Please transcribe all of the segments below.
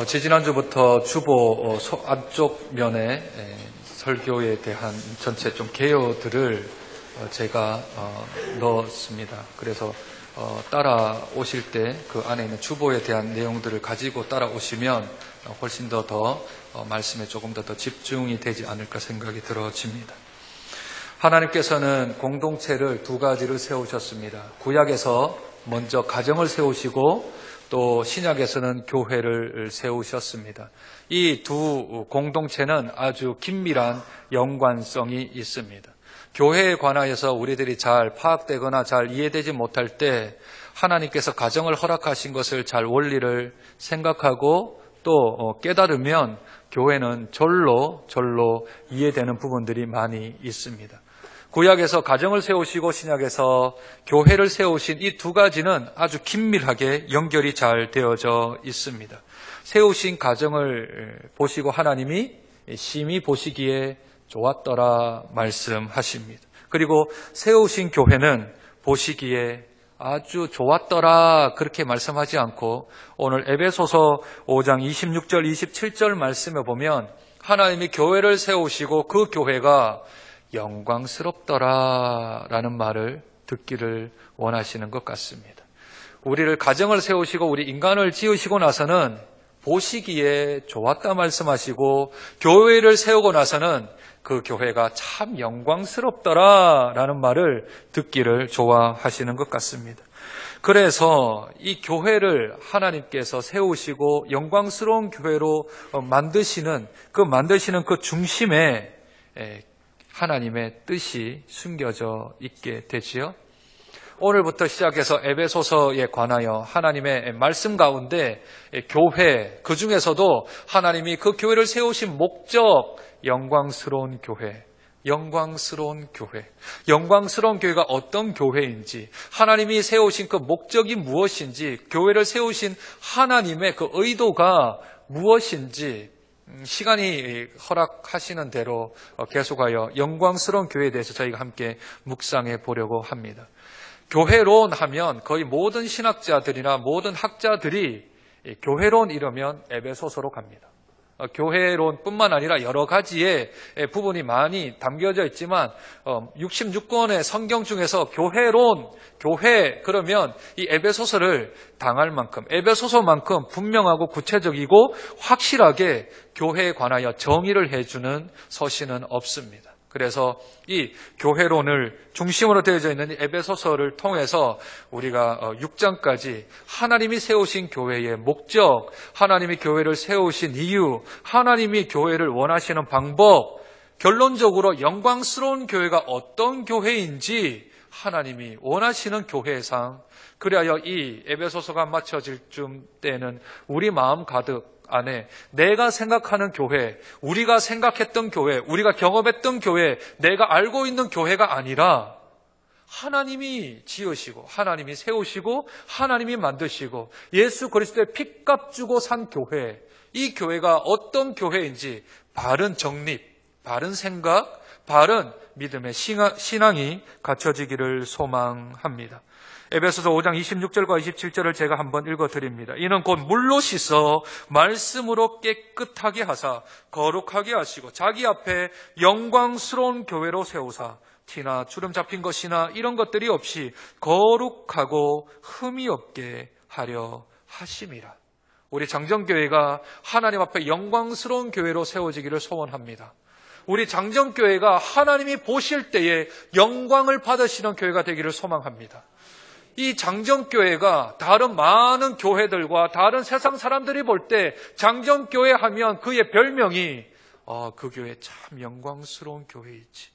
지지난주부터 주보 안쪽 면에 설교에 대한 전체 좀 개요들을 제가 넣었습니다. 그래서 따라오실 때 그 안에 있는 주보에 대한 내용들을 가지고 따라오시면 훨씬 더 말씀에 조금 더 집중이 되지 않을까 생각이 들어집니다. 하나님께서는 공동체를 두 가지를 세우셨습니다. 구약에서 먼저 가정을 세우시고 또 신약에서는 교회를 세우셨습니다. 이 두 공동체는 아주 긴밀한 연관성이 있습니다. 교회에 관하여서 우리들이 잘 파악되거나 잘 이해되지 못할 때 하나님께서 가정을 허락하신 것을 잘 원리를 생각하고 또 깨달으면 교회는 절로 이해되는 부분들이 많이 있습니다. 구약에서 가정을 세우시고 신약에서 교회를 세우신 이 두 가지는 아주 긴밀하게 연결이 잘 되어져 있습니다. 세우신 가정을 보시고 하나님이 심히 보시기에 좋았더라 말씀하십니다. 그리고 세우신 교회는 보시기에 아주 좋았더라 그렇게 말씀하지 않고 오늘 에베소서 5장 26절 27절 말씀에 보면 하나님이 교회를 세우시고 그 교회가 영광스럽더라 라는 말을 듣기를 원하시는 것 같습니다. 우리를 가정을 세우시고 우리 인간을 지으시고 나서는 보시기에 좋았다 말씀하시고 교회를 세우고 나서는 그 교회가 참 영광스럽더라 라는 말을 듣기를 좋아하시는 것 같습니다. 그래서 이 교회를 하나님께서 세우시고 영광스러운 교회로 만드시는 그 중심에 하나님의 뜻이 숨겨져 있게 되지요. 오늘부터 시작해서 에베소서에 관하여 하나님의 말씀 가운데 교회, 그 중에서도 하나님이 그 교회를 세우신 목적, 영광스러운 교회, 영광스러운 교회가 어떤 교회인지, 하나님이 세우신 그 목적이 무엇인지, 교회를 세우신 하나님의 그 의도가 무엇인지 시간이 허락하시는 대로 계속하여 영광스러운 교회에 대해서 저희가 함께 묵상해 보려고 합니다. 교회론 하면 거의 모든 신학자들이나 모든 학자들이 교회론 이러면 에베소서로 갑니다. 교회론뿐만 아니라 여러 가지의 부분이 많이 담겨져 있지만 66권의 성경 중에서 교회 그러면 이 에베소서를 당할 만큼 에베소서만큼 분명하고 구체적이고 확실하게 교회에 관하여 정의를 해주는 서신은 없습니다. 그래서 이 교회론을 중심으로 되어져 있는 에베소서를 통해서 우리가 6장까지 하나님이 세우신 교회의 목적, 하나님이 교회를 세우신 이유, 하나님이 교회를 원하시는 방법, 결론적으로 영광스러운 교회가 어떤 교회인지 하나님이 원하시는 교회상, 그리하여 이 에베소서가 마쳐질 쯤 때는 우리 마음 가득 안에 내가 생각하는 교회, 우리가 생각했던 교회, 우리가 경험했던 교회, 내가 알고 있는 교회가 아니라 하나님이 지으시고 하나님이 세우시고 하나님이 만드시고 예수 그리스도의 핏값 주고 산 교회, 이 교회가 어떤 교회인지 바른 정립, 바른 생각, 바른 믿음의 신앙이 갖춰지기를 소망합니다. 에베소서 5장 26절과 27절을 제가 한번 읽어드립니다. 이는 곧 물로 씻어 말씀으로 깨끗하게 하사 거룩하게 하시고 자기 앞에 영광스러운 교회로 세우사 티나 주름 잡힌 것이나 이런 것들이 없이 거룩하고 흠이 없게 하려 하심이라. 우리 장정교회가 하나님 앞에 영광스러운 교회로 세워지기를 소원합니다. 우리 장정교회가 하나님이 보실 때에 영광을 받으시는 교회가 되기를 소망합니다. 이 장정교회가 다른 많은 교회들과 다른 세상 사람들이 볼 때 장정교회 하면 그의 별명이 그 교회 참 영광스러운 교회이지,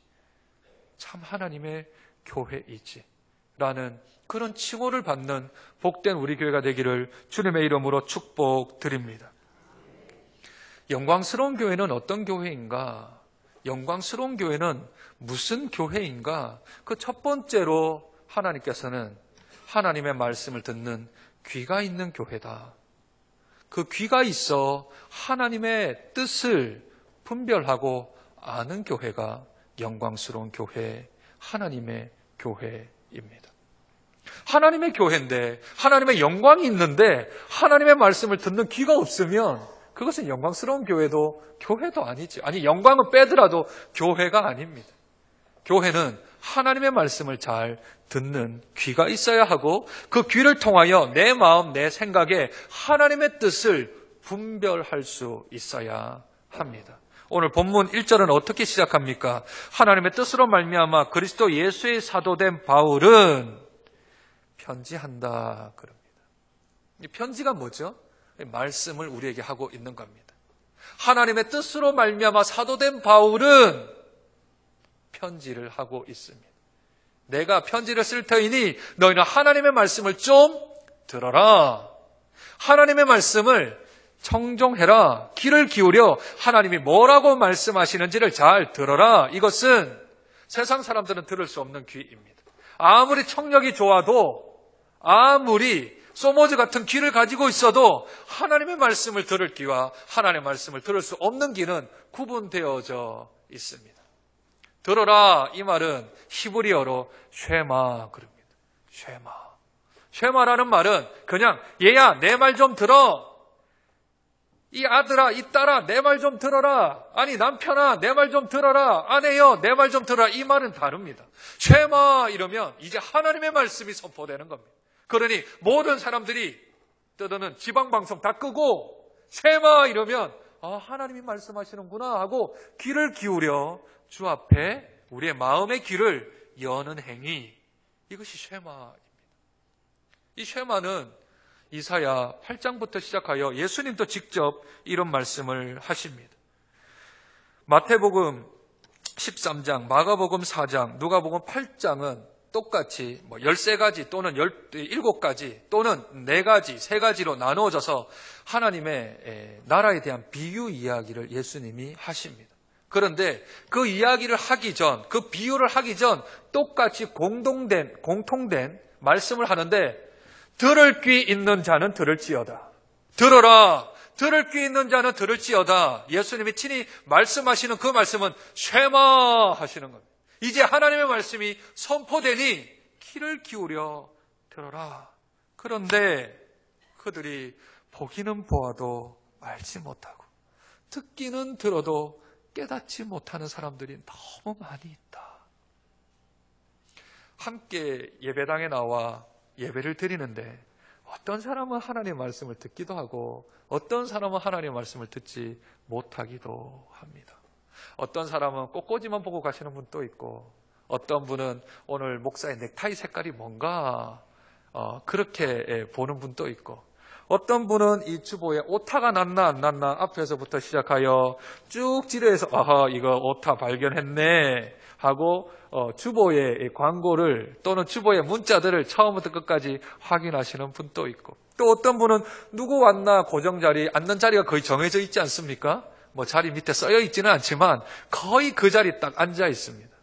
참 하나님의 교회이지 라는 그런 칭호를 받는 복된 우리 교회가 되기를 주님의 이름으로 축복드립니다. 영광스러운 교회는 어떤 교회인가? 영광스러운 교회는 무슨 교회인가? 그 첫 번째로 하나님께서는 하나님의 말씀을 듣는 귀가 있는 교회다. 그 귀가 있어 하나님의 뜻을 분별하고 아는 교회가 영광스러운 교회, 하나님의 교회입니다. 하나님의 교회인데, 하나님의 영광이 있는데 하나님의 말씀을 듣는 귀가 없으면 그것은 영광스러운 교회도 아니지. 아니, 영광은 빼더라도 교회가 아닙니다. 교회는 하나님의 말씀을 잘 듣는 귀가 있어야 하고, 그 귀를 통하여 내 마음, 내 생각에 하나님의 뜻을 분별할 수 있어야 합니다. 오늘 본문 1절은 어떻게 시작합니까? 하나님의 뜻으로 말미암아 그리스도 예수의 사도된 바울은 편지한다 그럽니다. 이 편지가 뭐죠? 말씀을 우리에게 하고 있는 겁니다. 하나님의 뜻으로 말미암아 사도된 바울은 편지를 하고 있습니다. 내가 편지를 쓸 터이니 너희는 하나님의 말씀을 좀 들어라. 하나님의 말씀을 청종해라. 귀를 기울여 하나님이 뭐라고 말씀하시는지를 잘 들어라. 이것은 세상 사람들은 들을 수 없는 귀입니다. 아무리 청력이 좋아도, 아무리 소모즈 같은 귀를 가지고 있어도 하나님의 말씀을 들을 귀와 하나님의 말씀을 들을 수 없는 귀는 구분되어져 있습니다. 들어라, 이 말은 히브리어로 쉐마 그럽니다. 쉐마. 쉐마라는 말은 그냥 얘야 내 말 좀 들어. 이 아들아, 이 딸아, 내 말 좀 들어라. 아니 남편아, 내 말 좀 들어라. 아내여, 내 말 좀 들어라. 이 말은 다릅니다. 쉐마 이러면 이제 하나님의 말씀이 선포되는 겁니다. 그러니 모든 사람들이 떠드는 지방방송 다 끄고 쉐마 이러면 하나님이 말씀하시는구나 하고 귀를 기울여 주 앞에 우리의 마음의 귀를 여는 행위, 이것이 쉐마입니다. 이 쉐마는 이사야 8장부터 시작하여 예수님도 직접 이런 말씀을 하십니다. 마태복음 13장, 마가복음 4장, 누가복음 8장은 똑같이 13가지 또는 17가지 또는 4가지, 3가지로 나누어져서 하나님의 나라에 대한 비유 이야기를 예수님이 하십니다. 그런데 그 이야기를 하기 전, 그 비유를 하기 전 똑같이 공통된 말씀을 하는데, 들을 귀 있는 자는 들을지어다. 들어라. 들을 귀 있는 자는 들을지어다. 예수님이 친히 말씀하시는 그 말씀은 쉐마 하시는 겁니다. 이제 하나님의 말씀이 선포되니 귀를 기울여 들어라. 그런데 그들이 보기는 보아도 알지 못하고 듣기는 들어도 깨닫지 못하는 사람들이 너무 많이 있다. 함께 예배당에 나와 예배를 드리는데 어떤 사람은 하나님의 말씀을 듣기도 하고 어떤 사람은 하나님의 말씀을 듣지 못하기도 합니다. 어떤 사람은 꽃꽂이만 보고 가시는 분도 있고, 어떤 분은 오늘 목사의 넥타이 색깔이 뭔가 그렇게 보는 분도 있고, 어떤 분은 이 주보에 오타가 났나 안 났나 앞에서부터 시작하여 쭉 지뢰해서 이거 오타 발견했네 하고 주보의 광고를 또는 주보의 문자들을 처음부터 끝까지 확인하시는 분도 있고, 또 어떤 분은 누구 왔나 고정자리, 앉는 자리가 거의 정해져 있지 않습니까? 자리 밑에 써여 있지는 않지만 거의 그 자리 딱 앉아 있습니다.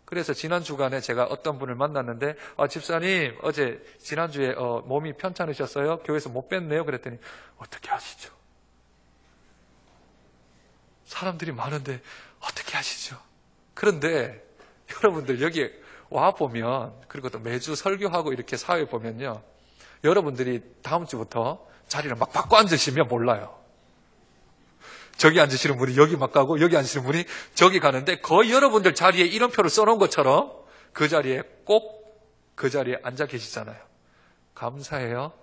그래서 지난 주간에 제가 어떤 분을 만났는데 집사님 어제 지난주에 몸이 편찮으셨어요? 교회에서 못 뵀네요. 그랬더니 어떻게 하시죠? 사람들이 많은데 어떻게 하시죠? 그런데 여러분들 여기 와보면, 그리고 또 매주 설교하고 이렇게 사회 보면요, 여러분들이 다음 주부터 자리를 막 바꿔 앉으시면 몰라요. 저기 앉으시는 분이 여기 막 가고 여기 앉으시는 분이 저기 가는데 거의 여러분들 자리에 이름표를 써놓은 것처럼 그 자리에 꼭 그 자리에 앉아 계시잖아요. 감사해요.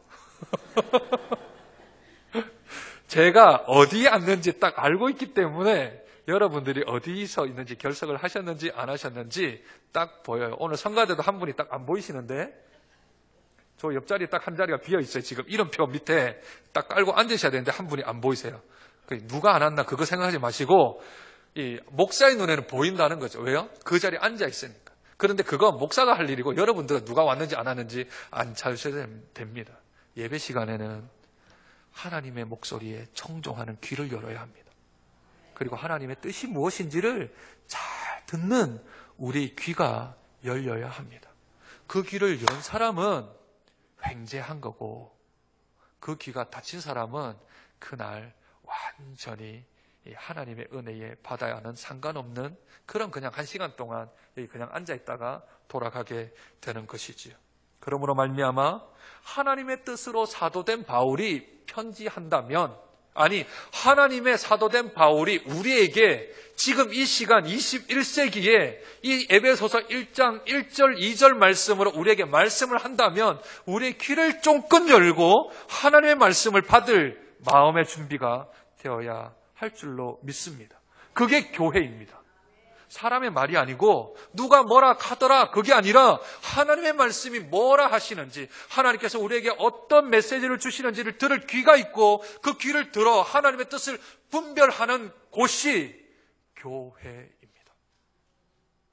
제가 어디에 앉는지 딱 알고 있기 때문에 여러분들이 어디서 있는지 결석을 하셨는지 안 하셨는지 딱 보여요. 오늘 성가대도 한 분이 딱 안 보이시는데 저 옆자리에 딱 한 자리가 비어있어요. 지금 이름표 밑에 딱 깔고 앉으셔야 되는데 한 분이 안 보이세요. 누가 안 왔나 그거 생각하지 마시고 이 목사의 눈에는 보인다는 거죠. 왜요? 그 자리에 앉아 있으니까. 그런데 그건 목사가 할 일이고 여러분들은 누가 왔는지 안 왔는지 안 찾으셔야 됩니다. 예배 시간에는 하나님의 목소리에 청종하는 귀를 열어야 합니다. 그리고 하나님의 뜻이 무엇인지를 잘 듣는 우리 귀가 열려야 합니다. 그 귀를 연 사람은 횡재한 거고, 그 귀가 닫힌 사람은 그날 완전히 하나님의 은혜에 바다와는 상관없는 그런 그냥 한 시간 동안 여기 그냥 앉아있다가 돌아가게 되는 것이지요. 그러므로 말미암아 하나님의 뜻으로 사도된 바울이 편지한다면, 아니 하나님의 사도된 바울이 우리에게 지금 이 시간 21세기에 이 에베소서 1장 1절 2절 말씀으로 우리에게 말씀을 한다면 우리의 귀를 쫑긋 열고 하나님의 말씀을 받을 마음의 준비가 되어야 할 줄로 믿습니다. 그게 교회입니다. 사람의 말이 아니고 누가 뭐라 하더라 그게 아니라 하나님의 말씀이 뭐라 하시는지, 하나님께서 우리에게 어떤 메시지를 주시는지를 들을 귀가 있고 그 귀를 들어 하나님의 뜻을 분별하는 곳이 교회입니다.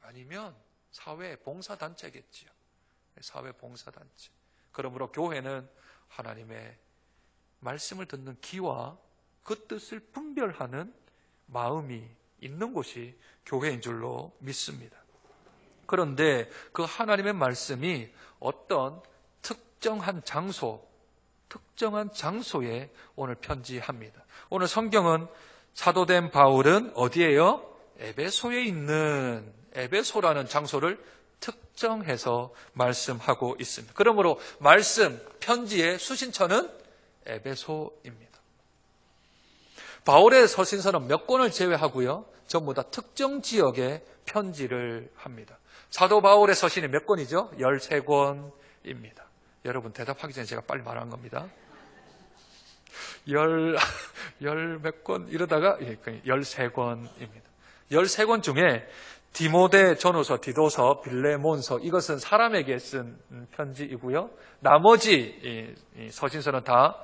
아니면 사회 봉사단체겠지요. 사회 봉사단체. 그러므로 교회는 하나님의 말씀을 듣는 귀와 그 뜻을 분별하는 마음이 있는 곳이 교회인 줄로 믿습니다. 그런데 그 하나님의 말씀이 어떤 특정한 장소에 오늘 편지합니다. 오늘 성경은 사도된 바울은 어디예요? 에베소에 있는 에베소라는 장소를 특정해서 말씀하고 있습니다. 그러므로 말씀, 편지의 수신처는 에베소입니다. 바울의 서신서는 몇 권을 제외하고요, 전부 다 특정 지역에 편지를 합니다. 사도 바울의 서신이 몇 권이죠? 13권입니다. 여러분 대답하기 전에 제가 빨리 말한 겁니다. 열 몇 권 이러다가 13권입니다. 13권 중에 디모데 전후서, 디도서, 빌레몬서, 이것은 사람에게 쓴 편지이고요. 나머지 서신서는 다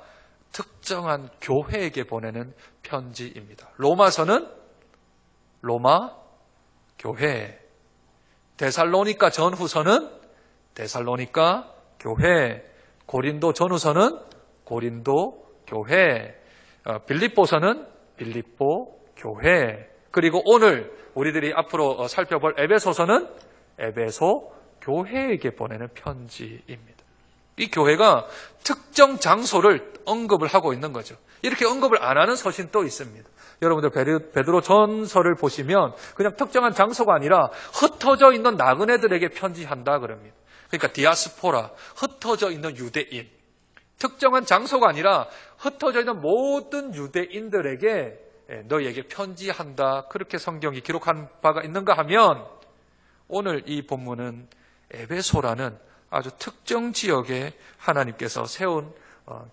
특정한 교회에게 보내는 편지입니다. 로마서는 로마 교회, 데살로니가 전후서는 데살로니가 교회, 고린도 전후서는 고린도 교회, 빌립보서는 빌립보 교회, 그리고 오늘 우리들이 앞으로 살펴볼 에베소서는 에베소 교회에게 보내는 편지입니다. 이 교회가 특정 장소를 언급을 하고 있는 거죠. 이렇게 언급을 안 하는 서신 또 있습니다. 여러분들 베드로 전서를 보시면 그냥 특정한 장소가 아니라 흩어져 있는 나그네들에게 편지한다 그럽니다. 그러니까 디아스포라, 흩어져 있는 유대인, 특정한 장소가 아니라 흩어져 있는 모든 유대인들에게 너희에게 편지한다, 그렇게 성경이 기록한 바가 있는가 하면 오늘 이 본문은 에베소라는 아주 특정 지역에 하나님께서 세운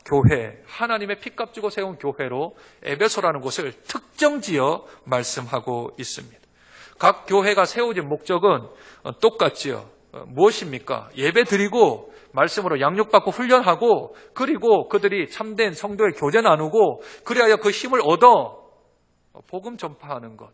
교회, 하나님의 피값 주고 세운 교회로 에베소라는 곳을 특정 지어 말씀하고 있습니다. 각 교회가 세워진 목적은 똑같지요. 무엇입니까? 예배 드리고 말씀으로 양육받고 훈련하고, 그리고 그들이 참된 성도의 교제 나누고, 그리하여 그 힘을 얻어 복음 전파하는 것.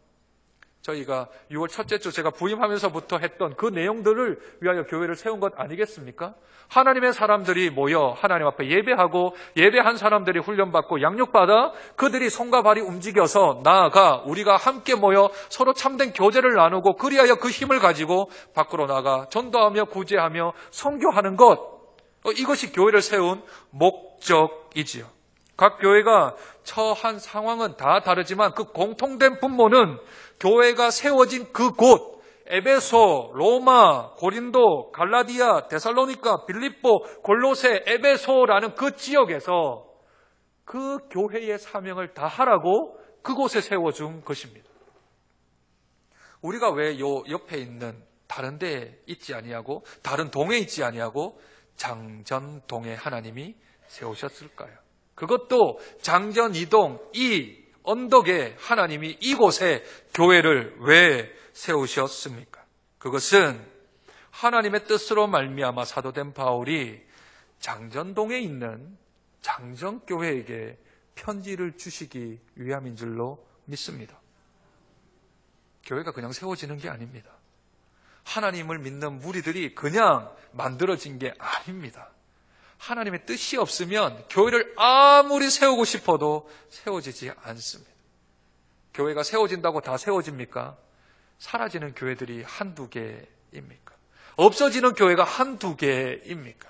저희가 6월 첫째 주 제가 부임하면서부터 했던 그 내용들을 위하여 교회를 세운 것 아니겠습니까? 하나님의 사람들이 모여 하나님 앞에 예배하고, 예배한 사람들이 훈련받고 양육받아 그들이 손과 발이 움직여서 나아가 우리가 함께 모여 서로 참된 교제를 나누고, 그리하여 그 힘을 가지고 밖으로 나가 전도하며 구제하며 선교하는 것, 이것이 교회를 세운 목적이지요. 각 교회가 처한 상황은 다 다르지만 그 공통된 분모는 교회가 세워진 그곳, 에베소, 로마, 고린도, 갈라디아, 데살로니가, 빌립보, 골로새, 에베소라는 그 지역에서 그 교회의 사명을 다하라고 그곳에 세워준 것입니다. 우리가 왜 요 옆에 있는 다른 데에 있지 아니하고 다른 동에 있지 아니하고 장전동에 하나님이 세우셨을까요? 그것도 장전 이동, 이 언덕에 하나님이 이곳에 교회를 왜 세우셨습니까? 그것은 하나님의 뜻으로 말미암아 사도된 바울이 장전동에 있는 장전교회에게 편지를 주시기 위함인 줄로 믿습니다. 교회가 그냥 세워지는 게 아닙니다. 하나님을 믿는 무리들이 그냥 만들어진 게 아닙니다. 하나님의 뜻이 없으면 교회를 아무리 세우고 싶어도 세워지지 않습니다. 교회가 세워진다고 다 세워집니까? 사라지는 교회들이 한두 개입니까? 없어지는 교회가 한두 개입니까?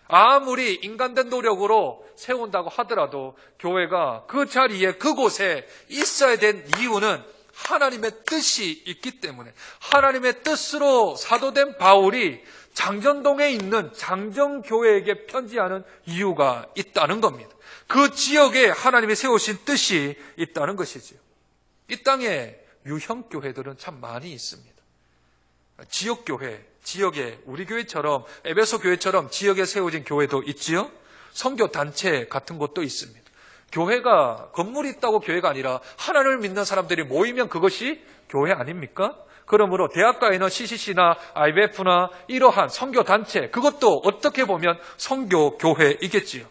아무리 인간된 노력으로 세운다고 하더라도 교회가 그 자리에 그곳에 있어야 된 이유는 하나님의 뜻이 있기 때문에 하나님의 뜻으로 사도된 바울이 장전동에 있는 장정교회에게 편지하는 이유가 있다는 겁니다. 그 지역에 하나님이 세우신 뜻이 있다는 것이지요. 이 땅에 유형교회들은 참 많이 있습니다. 지역교회, 지역에 우리 교회처럼 에베소 교회처럼 지역에 세워진 교회도 있지요. 선교단체 같은 곳도 있습니다. 교회가 건물이 있다고 교회가 아니라 하나님을 믿는 사람들이 모이면 그것이 교회 아닙니까? 그러므로 대학가에는 CCC나 IBF나 이러한 선교단체, 그것도 어떻게 보면 선교교회이겠지요.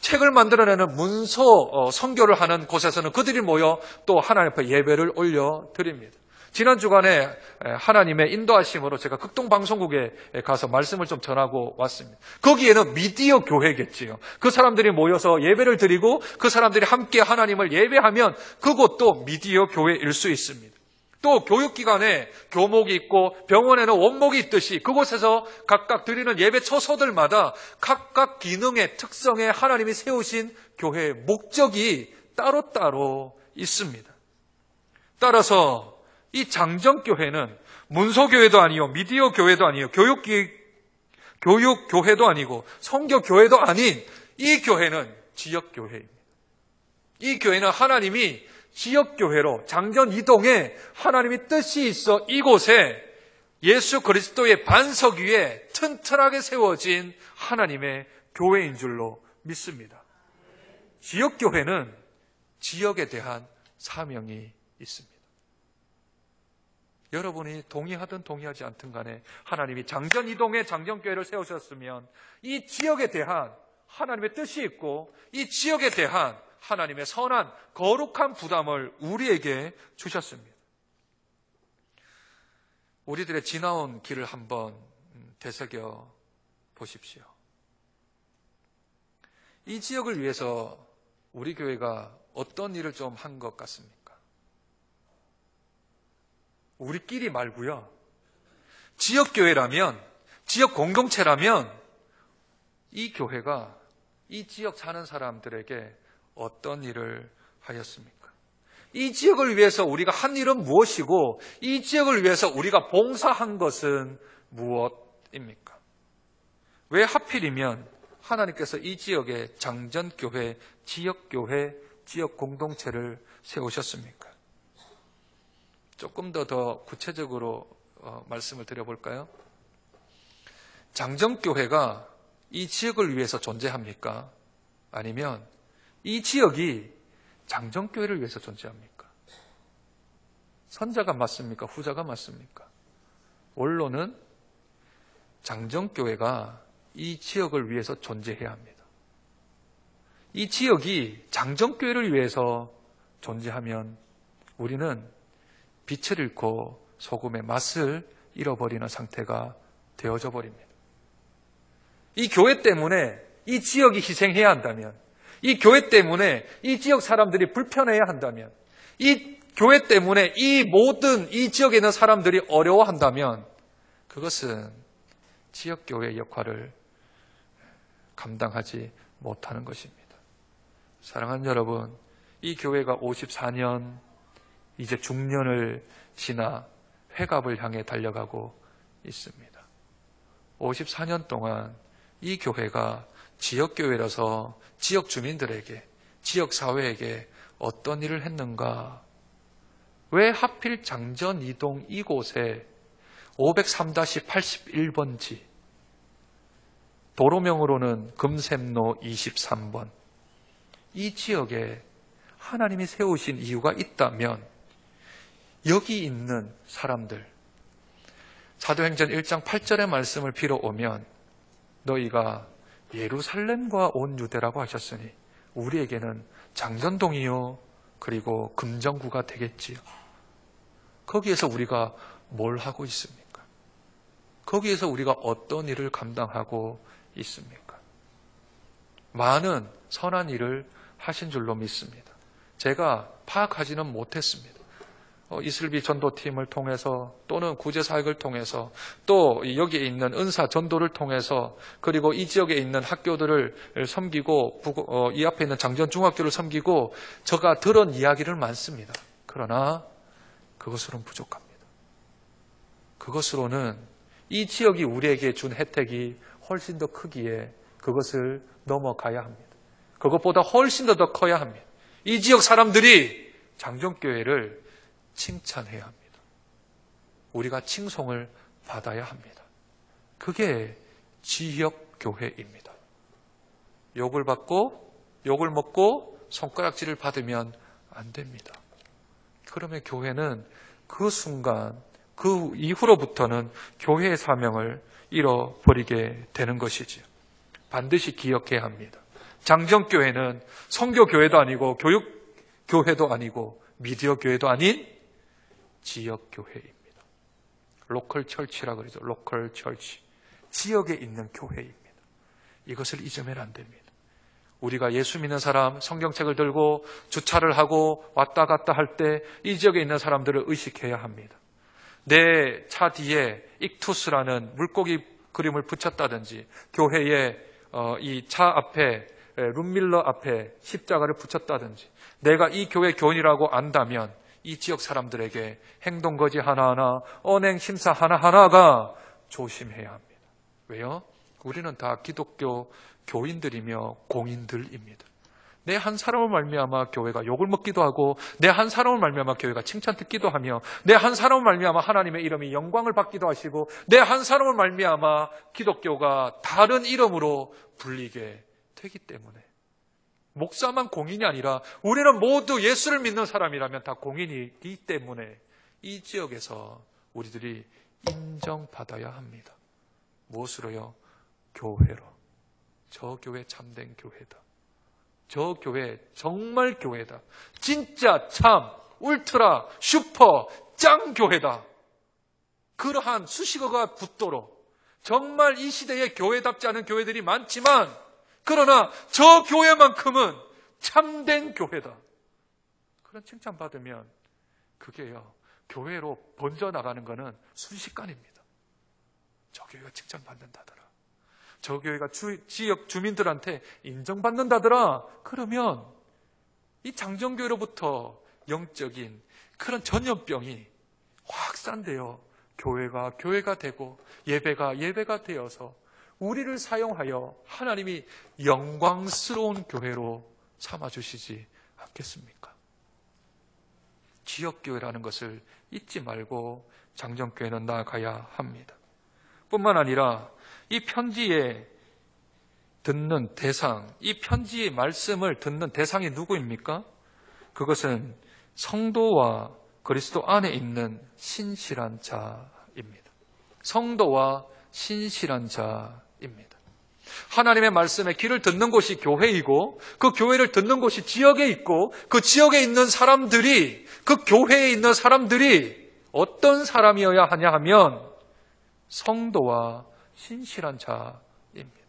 책을 만들어내는 문서 선교를 하는 곳에서는 그들이 모여 또 하나님 앞에 예배를 올려드립니다. 지난 주간에 하나님의 인도하심으로 제가 극동방송국에 가서 말씀을 좀 전하고 왔습니다. 거기에는 미디어 교회겠지요. 그 사람들이 모여서 예배를 드리고 그 사람들이 함께 하나님을 예배하면 그곳도 미디어 교회일 수 있습니다. 또 교육기관에 교목이 있고 병원에는 원목이 있듯이 그곳에서 각각 드리는 예배 처소들마다 각각 기능의 특성에 하나님이 세우신 교회의 목적이 따로따로 있습니다. 따라서 이 장정교회는 문서교회도 아니요, 미디어 교회도 아니요, 교육교회도 아니고 선교교회도 아닌 이 교회는 지역교회입니다. 이 교회는 하나님이 지역교회로 장전 이동에 하나님의 뜻이 있어 이곳에 예수 그리스도의 반석 위에 튼튼하게 세워진 하나님의 교회인 줄로 믿습니다. 지역교회는 지역에 대한 사명이 있습니다. 여러분이 동의하든 동의하지 않든 간에 하나님이 장전 이동에 장전교회를 세우셨으면 이 지역에 대한 하나님의 뜻이 있고 이 지역에 대한 하나님의 선한 거룩한 부담을 우리에게 주셨습니다. 우리들의 지나온 길을 한번 되새겨 보십시오. 이 지역을 위해서 우리 교회가 어떤 일을 좀 한 것 같습니까? 우리끼리 말고요. 지역교회라면, 지역 공동체라면 이 교회가 이 지역 사는 사람들에게 어떤 일을 하였습니까? 이 지역을 위해서 우리가 한 일은 무엇이고 이 지역을 위해서 우리가 봉사한 것은 무엇입니까? 왜 하필이면 하나님께서 이 지역에 장전교회, 지역교회, 지역 공동체를 세우셨습니까? 조금 더 구체적으로 말씀을 드려볼까요? 장정교회가 이 지역을 위해서 존재합니까? 아니면 이 지역이 장정교회를 위해서 존재합니까? 선자가 맞습니까? 후자가 맞습니까? 원로는 장정교회가 이 지역을 위해서 존재해야 합니다. 이 지역이 장정교회를 위해서 존재하면 우리는 빛을 잃고 소금의 맛을 잃어버리는 상태가 되어져 버립니다. 이 교회 때문에 이 지역이 희생해야 한다면, 이 교회 때문에 이 지역 사람들이 불편해야 한다면, 이 교회 때문에 이 모든 이 지역에 있는 사람들이 어려워한다면 그것은 지역교회의 역할을 감당하지 못하는 것입니다. 사랑하는 여러분, 이 교회가 54년 이제 중년을 지나 회갑을 향해 달려가고 있습니다. 54년 동안 이 교회가 지역교회라서 지역 주민들에게, 지역사회에게 어떤 일을 했는가? 왜 하필 장전 이동 이곳에 503-81번지, 도로명으로는 금샘로 23번, 이 지역에 하나님이 세우신 이유가 있다면 여기 있는 사람들, 사도행전 1장 8절의 말씀을 빌어오면 너희가 예루살렘과 온 유대라고 하셨으니 우리에게는 장전동이요 그리고 금정구가 되겠지요. 거기에서 우리가 뭘 하고 있습니까? 거기에서 우리가 어떤 일을 감당하고 있습니까? 많은 선한 일을 하신 줄로 믿습니다. 제가 파악하지는 못했습니다. 이슬비 전도팀을 통해서 또는 구제사역을 통해서 또 여기에 있는 은사 전도를 통해서 그리고 이 지역에 있는 학교들을 섬기고 이 앞에 있는 장전중학교를 섬기고 제가 들은 이야기를 많습니다. 그러나 그것으로는 부족합니다. 그것으로는 이 지역이 우리에게 준 혜택이 훨씬 더 크기에 그것을 넘어가야 합니다. 그것보다 훨씬 더 커야 합니다. 이 지역 사람들이 장정교회를 칭찬해야 합니다. 우리가 칭송을 받아야 합니다. 그게 지역교회입니다. 욕을 받고 욕을 먹고 손가락질을 받으면 안 됩니다. 그러면 교회는 그 순간 그 이후로부터는 교회의 사명을 잃어버리게 되는 것이지요. 반드시 기억해야 합니다. 장정교회는 선교교회도 아니고 교육교회도 아니고 미디어교회도 아닌 지역교회입니다. 로컬 철치라고 그러죠. 로컬 철치. 지역에 있는 교회입니다. 이것을 잊으면 안 됩니다. 우리가 예수 믿는 사람 성경책을 들고 주차를 하고 왔다 갔다 할 때 이 지역에 있는 사람들을 의식해야 합니다. 내 차 뒤에 익투스라는 물고기 그림을 붙였다든지 교회에 이 차 앞에 룸밀러 앞에 십자가를 붙였다든지 내가 이 교회 교인이라고 안다면 이 지역 사람들에게 행동거지 하나하나 언행 심사 하나하나가 조심해야 합니다. 왜요? 우리는 다 기독교 교인들이며 공인들입니다. 내 한 사람을 말미암아 교회가 욕을 먹기도 하고 내 한 사람을 말미암아 교회가 칭찬 듣기도 하며 내 한 사람을 말미암아 하나님의 이름이 영광을 받기도 하시고 내 한 사람을 말미암아 기독교가 다른 이름으로 불리게 되기 때문에 목사만 공인이 아니라 우리는 모두 예수를 믿는 사람이라면 다 공인이기 때문에 이 지역에서 우리들이 인정받아야 합니다. 무엇으로요? 교회로. 저 교회 참된 교회다. 저 교회 정말 교회다. 진짜 참 울트라 슈퍼 짱 교회다. 그러한 수식어가 붙도록 정말 이 시대에 교회답지 않은 교회들이 많지만 그러나 저 교회만큼은 참된 교회다. 그런 칭찬받으면 그게요. 교회로 번져나가는 것은 순식간입니다. 저 교회가 칭찬받는다더라. 저 교회가 지역 주민들한테 인정받는다더라. 그러면 이 장정교회로부터 영적인 그런 전염병이 확산되어 교회가 되고 예배가 되어서 우리를 사용하여 하나님이 영광스러운 교회로 삼아주시지 않겠습니까? 지역교회라는 것을 잊지 말고 장정교회는 나아가야 합니다. 뿐만 아니라 이 편지에 듣는 대상, 이 편지의 말씀을 듣는 대상이 누구입니까? 그것은 성도와 그리스도 안에 있는 신실한 자입니다. 성도와 신실한 자입니다. 하나님의 말씀에 귀를 듣는 곳이 교회이고 그 교회를 듣는 곳이 지역에 있고 그 지역에 있는 사람들이 그 교회에 있는 사람들이 어떤 사람이어야 하냐 하면 성도와 신실한 자입니다.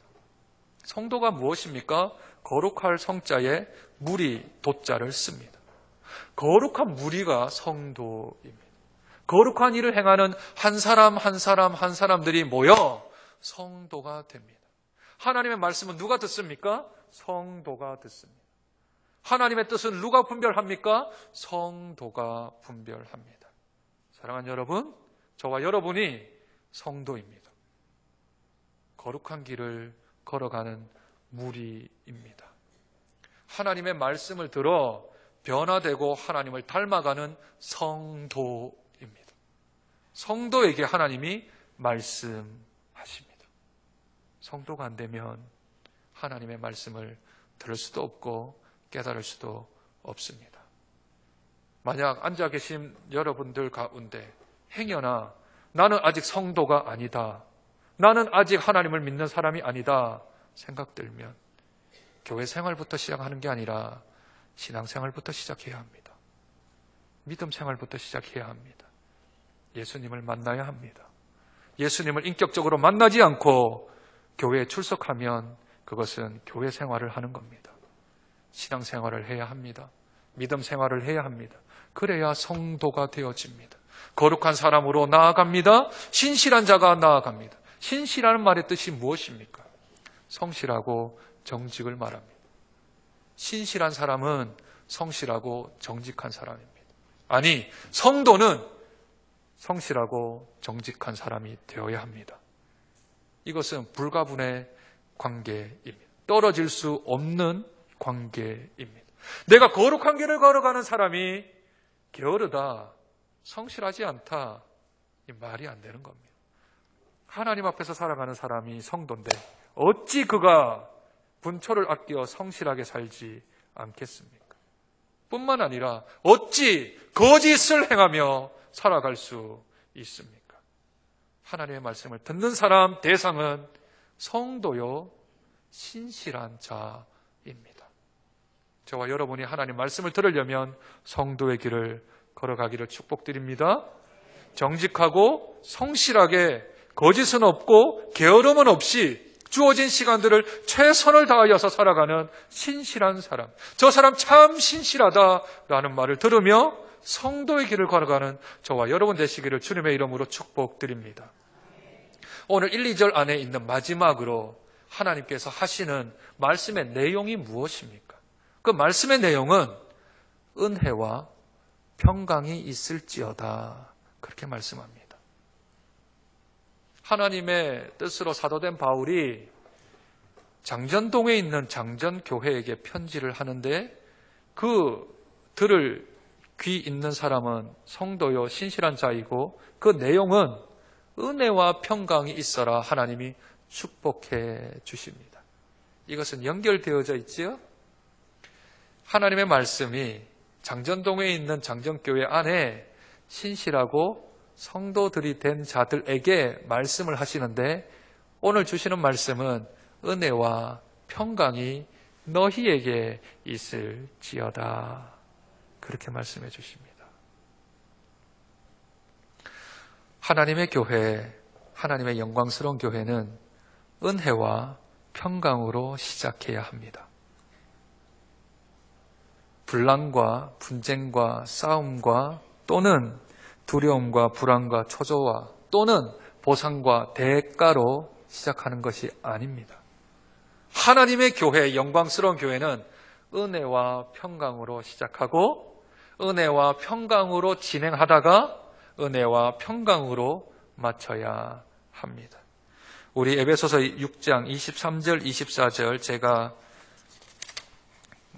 성도가 무엇입니까? 거룩할 성자에 무리 도자를 씁니다. 거룩한 무리가 성도입니다. 거룩한 일을 행하는 한 사람들이 모여 성도가 됩니다. 하나님의 말씀은 누가 듣습니까? 성도가 듣습니다. 하나님의 뜻은 누가 분별합니까? 성도가 분별합니다. 사랑하는 여러분, 저와 여러분이 성도입니다. 거룩한 길을 걸어가는 무리입니다. 하나님의 말씀을 들어 변화되고 하나님을 닮아가는 성도입니다. 성도에게 하나님이 말씀하십니다. 성도가 안 되면 하나님의 말씀을 들을 수도 없고 깨달을 수도 없습니다. 만약 앉아 계신 여러분들 가운데 행여나 나는 아직 성도가 아니다. 나는 아직 하나님을 믿는 사람이 아니다. 생각들면 교회 생활부터 시작하는 게 아니라 신앙생활부터 시작해야 합니다. 믿음 생활부터 시작해야 합니다. 예수님을 만나야 합니다. 예수님을 인격적으로 만나지 않고 교회에 출석하면 그것은 교회 생활을 하는 겁니다. 신앙생활을 해야 합니다. 믿음 생활을 해야 합니다. 그래야 성도가 되어집니다. 거룩한 사람으로 나아갑니다. 신실한 자가 나아갑니다. 신실하는 말의 뜻이 무엇입니까? 성실하고 정직을 말합니다. 신실한 사람은 성실하고 정직한 사람입니다. 아니, 성도는 성실하고 정직한 사람이 되어야 합니다. 이것은 불가분의 관계입니다. 떨어질 수 없는 관계입니다. 내가 거룩한 길을 걸어가는 사람이 게으르다, 성실하지 않다, 이 말이 안 되는 겁니다. 하나님 앞에서 살아가는 사람이 성도인데 어찌 그가 분초를 아껴 성실하게 살지 않겠습니까? 뿐만 아니라 어찌 거짓을 행하며 살아갈 수 있습니까? 하나님의 말씀을 듣는 사람 대상은 성도요 신실한 자입니다. 저와 여러분이 하나님 말씀을 들으려면 성도의 길을 걸어가기를 축복드립니다. 정직하고 성실하게 거짓은 없고 게으름은 없이 주어진 시간들을 최선을 다하여서 살아가는 신실한 사람, 저 사람 참 신실하다라는 말을 들으며 성도의 길을 걸어가는 저와 여러분 되시기를 주님의 이름으로 축복드립니다. 오늘 1, 2절 안에 있는 마지막으로 하나님께서 하시는 말씀의 내용이 무엇입니까? 그 말씀의 내용은 은혜와 평강이 있을지어다, 그렇게 말씀합니다. 하나님의 뜻으로 사도된 바울이 장전동에 있는 장전교회에게 편지를 하는데 그 들을 귀 있는 사람은 성도요 신실한 자이고 그 내용은 은혜와 평강이 있어라 하나님이 축복해 주십니다. 이것은 연결되어져 있지요? 하나님의 말씀이 장전동에 있는 장전교회 안에 신실하고 성도들이 된 자들에게 말씀을 하시는데 오늘 주시는 말씀은 은혜와 평강이 너희에게 있을지어다, 그렇게 말씀해 주십니다. 하나님의 교회, 하나님의 영광스러운 교회는 은혜와 평강으로 시작해야 합니다. 분란과 분쟁과 싸움과 또는 두려움과 불안과 초조와 또는 보상과 대가로 시작하는 것이 아닙니다. 하나님의 교회, 영광스러운 교회는 은혜와 평강으로 시작하고 은혜와 평강으로 진행하다가 은혜와 평강으로 마쳐야 합니다. 우리 에베소서 6장 23절, 24절 제가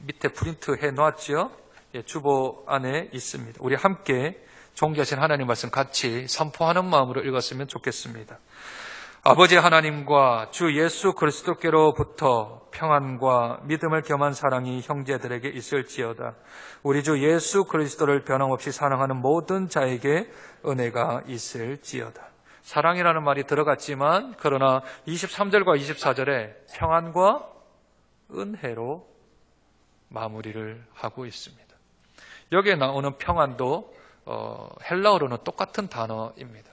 밑에 프린트해 놨죠? 주보 안에 있습니다. 우리 함께 존귀하신 하나님 말씀 같이 선포하는 마음으로 읽었으면 좋겠습니다. 아버지 하나님과 주 예수 그리스도께로부터 평안과 믿음을 겸한 사랑이 형제들에게 있을지어다. 우리 주 예수 그리스도를 변함없이 사랑하는 모든 자에게 은혜가 있을지어다. 사랑이라는 말이 들어갔지만 그러나 23절과 24절에 평안과 은혜로 마무리를 하고 있습니다. 여기에 나오는 평안도 헬라어로는 똑같은 단어입니다.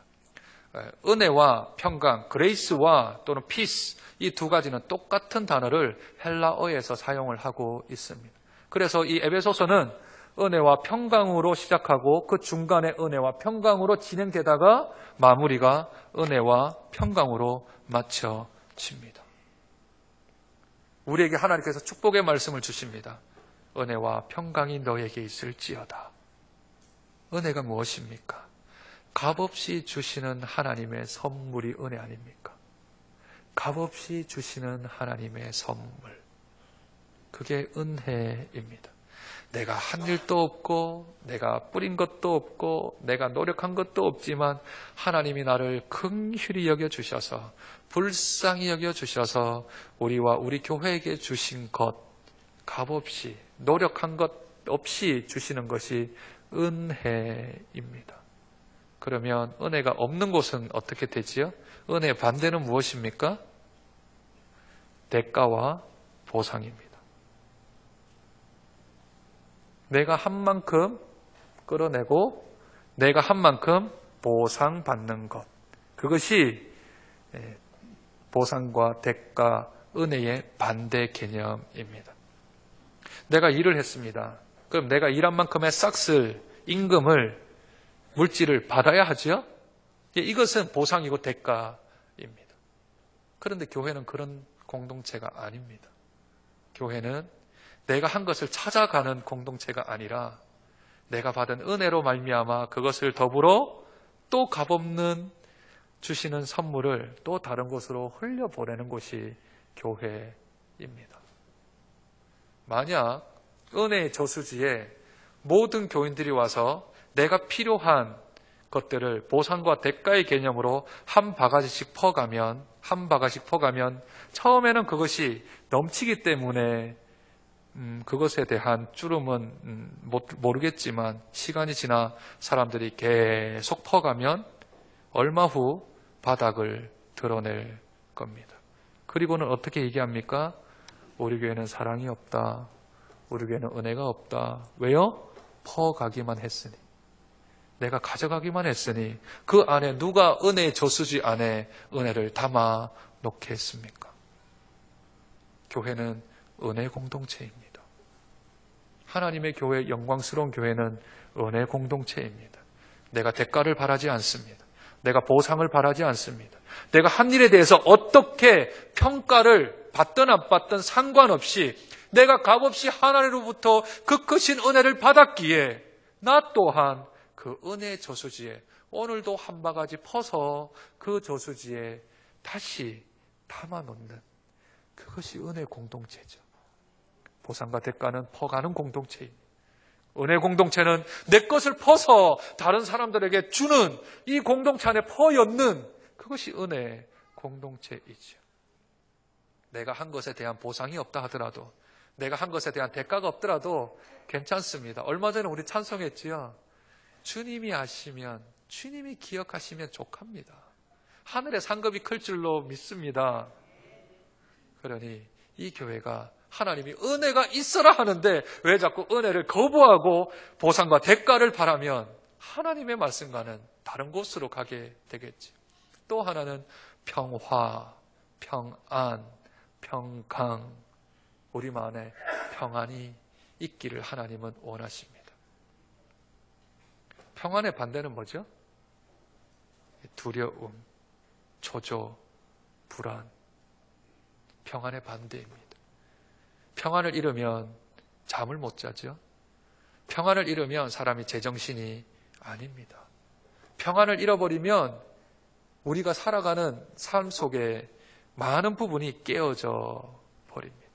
은혜와 평강, 그레이스와 또는 피스, 이 두 가지는 똑같은 단어를 헬라어에서 사용을 하고 있습니다. 그래서 이 에베소서는 은혜와 평강으로 시작하고 그 중간에 은혜와 평강으로 진행되다가 마무리가 은혜와 평강으로 마쳐집니다. 우리에게 하나님께서 축복의 말씀을 주십니다. 은혜와 평강이 너에게 있을지어다. 은혜가 무엇입니까? 값없이 주시는 하나님의 선물이 은혜 아닙니까? 값없이 주시는 하나님의 선물. 그게 은혜입니다. 내가 한 일도 없고 내가 뿌린 것도 없고 내가 노력한 것도 없지만 하나님이 나를 긍휼히 여겨주셔서 불쌍히 여겨주셔서 우리와 우리 교회에게 주신 것, 값없이 노력한 것 없이 주시는 것이 은혜입니다. 그러면 은혜가 없는 곳은 어떻게 되지요? 은혜의 반대는 무엇입니까? 대가와 보상입니다. 내가 한 만큼 끌어내고 내가 한 만큼 보상받는 것, 그것이 보상과 대가, 은혜의 반대 개념입니다. 내가 일을 했습니다. 그럼 내가 일한 만큼의 싹쓸 임금을, 물질을 받아야 하죠? 이것은 보상이고 대가입니다. 그런데 교회는 그런 공동체가 아닙니다. 교회는 내가 한 것을 찾아가는 공동체가 아니라 내가 받은 은혜로 말미암아 그것을 더불어 또 값없는 주시는 선물을 또 다른 곳으로 흘려보내는 곳이 교회입니다. 만약 은혜의 저수지에 모든 교인들이 와서 내가 필요한 것들을 보상과 대가의 개념으로 한 바가지씩 퍼가면 처음에는 그것이 넘치기 때문에 그것에 대한 주름은 모르겠지만 시간이 지나 사람들이 계속 퍼가면 얼마 후 바닥을 드러낼 겁니다. 그리고는 어떻게 얘기합니까? 우리 교회는 사랑이 없다. 우리 교회는 은혜가 없다. 왜요? 퍼가기만 했으니. 내가 가져가기만 했으니 그 안에 누가 은혜의 저수지 안에 은혜를 담아 놓게 했습니까? 교회는 은혜 공동체입니다. 하나님의 교회, 영광스러운 교회는 은혜 공동체입니다. 내가 대가를 바라지 않습니다. 내가 보상을 바라지 않습니다. 내가 한 일에 대해서 어떻게 평가를 받든 안 받든 상관없이 내가 값없이 하나님으로부터 그 크신 은혜를 받았기에 나 또한 그 은혜의 저수지에 오늘도 한 바가지 퍼서 그 저수지에 다시 담아놓는 그것이 은혜 공동체죠. 보상과 대가는 퍼가는 공동체입니다. 은혜 공동체는 내 것을 퍼서 다른 사람들에게 주는 이 공동체 안에 퍼였는 그것이 은혜 공동체이죠. 내가 한 것에 대한 보상이 없다 하더라도 내가 한 것에 대한 대가가 없더라도 괜찮습니다. 얼마 전에 우리 찬송했지요. 주님이 아시면 주님이 기억하시면 족합니다. 하늘의 상급이 클 줄로 믿습니다. 그러니 이 교회가 하나님이 은혜가 있어라 하는데 왜 자꾸 은혜를 거부하고 보상과 대가를 바라면 하나님의 말씀과는 다른 곳으로 가게 되겠지. 또 하나는 평화, 평안, 평강, 우리 마음에 평안이 있기를 하나님은 원하십니다. 평안의 반대는 뭐죠? 두려움, 초조, 불안. 평안의 반대입니다. 평안을 잃으면 잠을 못 자죠. 평안을 잃으면 사람이 제정신이 아닙니다. 평안을 잃어버리면 우리가 살아가는 삶 속에 많은 부분이 깨어져 버립니다.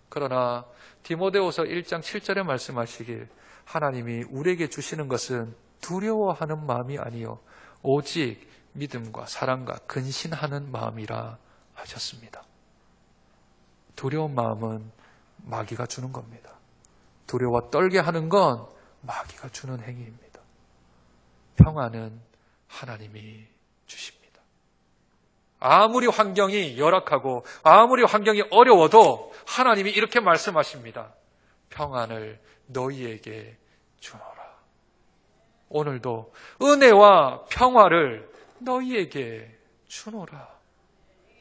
그러나 디모데후서 1장 7절에 말씀하시길 하나님이 우리에게 주시는 것은 두려워하는 마음이 아니요 오직 믿음과 사랑과 근신하는 마음이라 하셨습니다. 두려운 마음은 마귀가 주는 겁니다. 두려워 떨게 하는 건 마귀가 주는 행위입니다. 평안은 하나님이 주십니다. 아무리 환경이 열악하고 아무리 환경이 어려워도 하나님이 이렇게 말씀하십니다. 평안을 너희에게 주노라. 오늘도 은혜와 평화를 너희에게 주노라.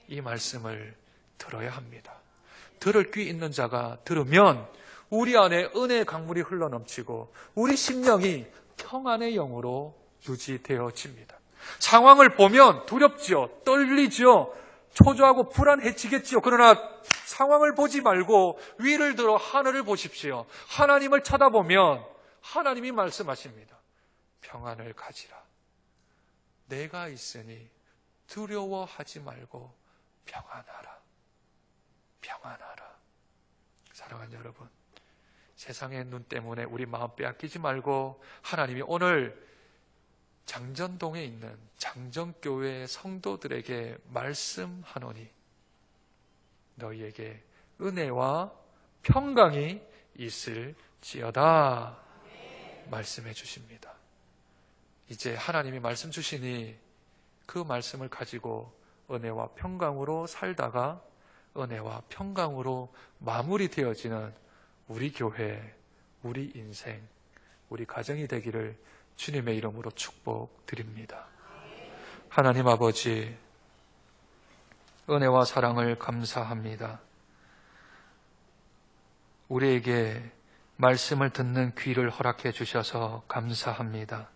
이 말씀을 들어야 합니다. 들을 귀 있는 자가 들으면 우리 안에 은혜의 강물이 흘러넘치고 우리 심령이 평안의 영으로 유지되어집니다. 상황을 보면 두렵지요. 떨리지요. 초조하고 불안해지겠지요. 그러나 상황을 보지 말고 위를 들어 하늘을 보십시오. 하나님을 쳐다보면 하나님이 말씀하십니다. 평안을 가지라. 내가 있으니 두려워하지 말고 평안하라. 평안하라. 사랑하는 여러분, 세상의 눈 때문에 우리 마음 빼앗기지 말고 하나님이 오늘 장전동에 있는 장전교회 성도들에게 말씀하노니 너희에게 은혜와 평강이 있을지어다 말씀해 주십니다. 이제 하나님이 말씀 주시니 그 말씀을 가지고 은혜와 평강으로 살다가 은혜와 평강으로 마무리되어지는 우리 교회, 우리 인생, 우리 가정이 되기를 주님의 이름으로 축복드립니다. 하나님 아버지, 은혜와 사랑을 감사합니다. 우리에게 말씀을 듣는 귀를 허락해 주셔서 감사합니다.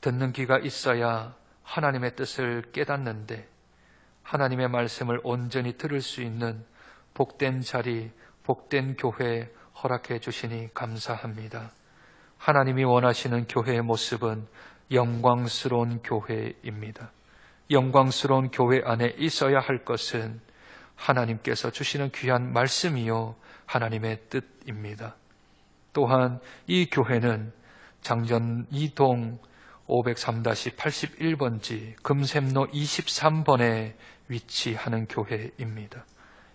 듣는 귀가 있어야 하나님의 뜻을 깨닫는데 하나님의 말씀을 온전히 들을 수 있는 복된 자리, 복된 교회 허락해 주시니 감사합니다. 하나님이 원하시는 교회의 모습은 영광스러운 교회입니다. 영광스러운 교회 안에 있어야 할 것은 하나님께서 주시는 귀한 말씀이요 하나님의 뜻입니다. 또한 이 교회는 장전 2동 503-81번지 금샘로 23번에 위치하는 교회입니다.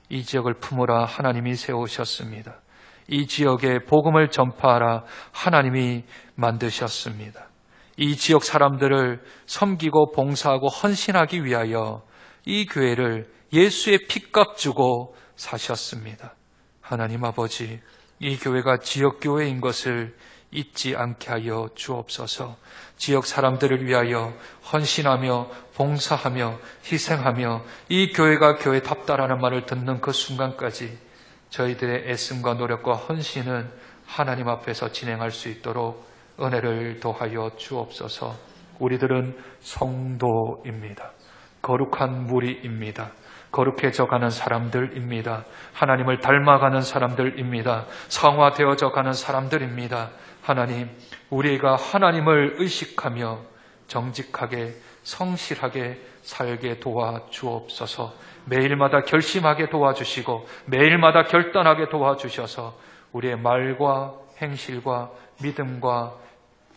이 지역을 품으라 하나님이 세우셨습니다. 이 지역에 복음을 전파하라 하나님이 만드셨습니다. 이 지역 사람들을 섬기고 봉사하고 헌신하기 위하여 이 교회를 예수의 피값 주고 사셨습니다. 하나님 아버지, 이 교회가 지역교회인 것을 잊지 않게 하여 주옵소서. 지역 사람들을 위하여 헌신하며 봉사하며 희생하며 이 교회가 교회답다라는 말을 듣는 그 순간까지 저희들의 애씀과 노력과 헌신은 하나님 앞에서 진행할 수 있도록 은혜를 더하여 주옵소서. 우리들은 성도입니다. 거룩한 무리입니다. 거룩해져 가는 사람들입니다. 하나님을 닮아가는 사람들입니다. 성화되어져 가는 사람들입니다. 하나님, 우리가 하나님을 의식하며 정직하게 성실하게 살게 도와주옵소서. 매일마다 결심하게 도와주시고 매일마다 결단하게 도와주셔서 우리의 말과 행실과 믿음과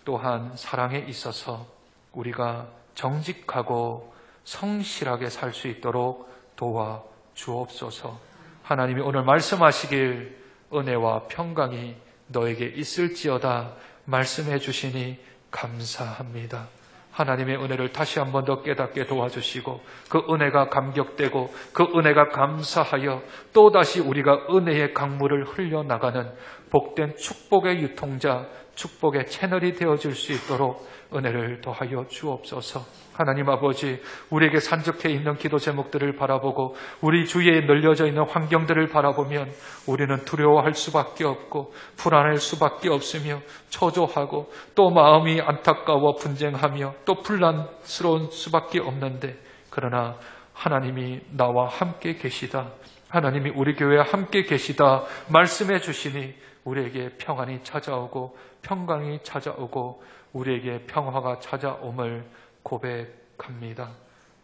또한 사랑에 있어서 우리가 정직하고 성실하게 살 수 있도록 도와주옵소서. 하나님이 오늘 말씀하시길 은혜와 평강이 너에게 있을지어다 말씀해 주시니 감사합니다. 하나님의 은혜를 다시 한 번 더 깨닫게 도와주시고 그 은혜가 감격되고 그 은혜가 감사하여 또다시 우리가 은혜의 강물을 흘려나가는 복된 축복의 유통자, 축복의 채널이 되어줄 수 있도록 은혜를 더하여 주옵소서. 하나님 아버지, 우리에게 산적해 있는 기도 제목들을 바라보고 우리 주위에 널려져 있는 환경들을 바라보면 우리는 두려워할 수밖에 없고 불안할 수밖에 없으며 초조하고 또 마음이 안타까워 분쟁하며 또 분란스러운 수밖에 없는데, 그러나 하나님이 나와 함께 계시다, 하나님이 우리 교회에 함께 계시다 말씀해 주시니 우리에게 평안이 찾아오고 평강이 찾아오고 우리에게 평화가 찾아옴을 고백합니다.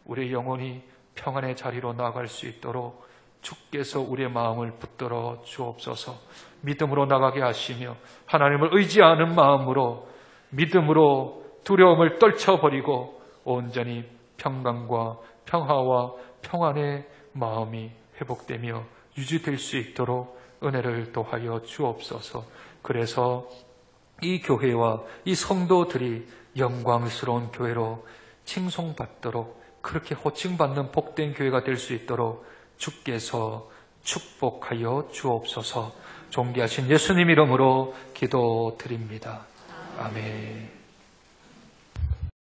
우리의 영혼이 평안의 자리로 나아갈 수 있도록 주께서 우리의 마음을 붙들어 주옵소서. 믿음으로 나가게 하시며 하나님을 의지하는 마음으로 믿음으로 두려움을 떨쳐버리고 온전히 평강과 평화와 평안의 마음이 회복되며 유지될 수 있도록 은혜를 더하여 주옵소서. 그래서 이 교회와 이 성도들이 영광스러운 교회로 칭송받도록 그렇게 호칭받는 복된 교회가 될 수 있도록 주께서 축복하여 주옵소서. 존귀하신 예수님 이름으로 기도드립니다. 아멘.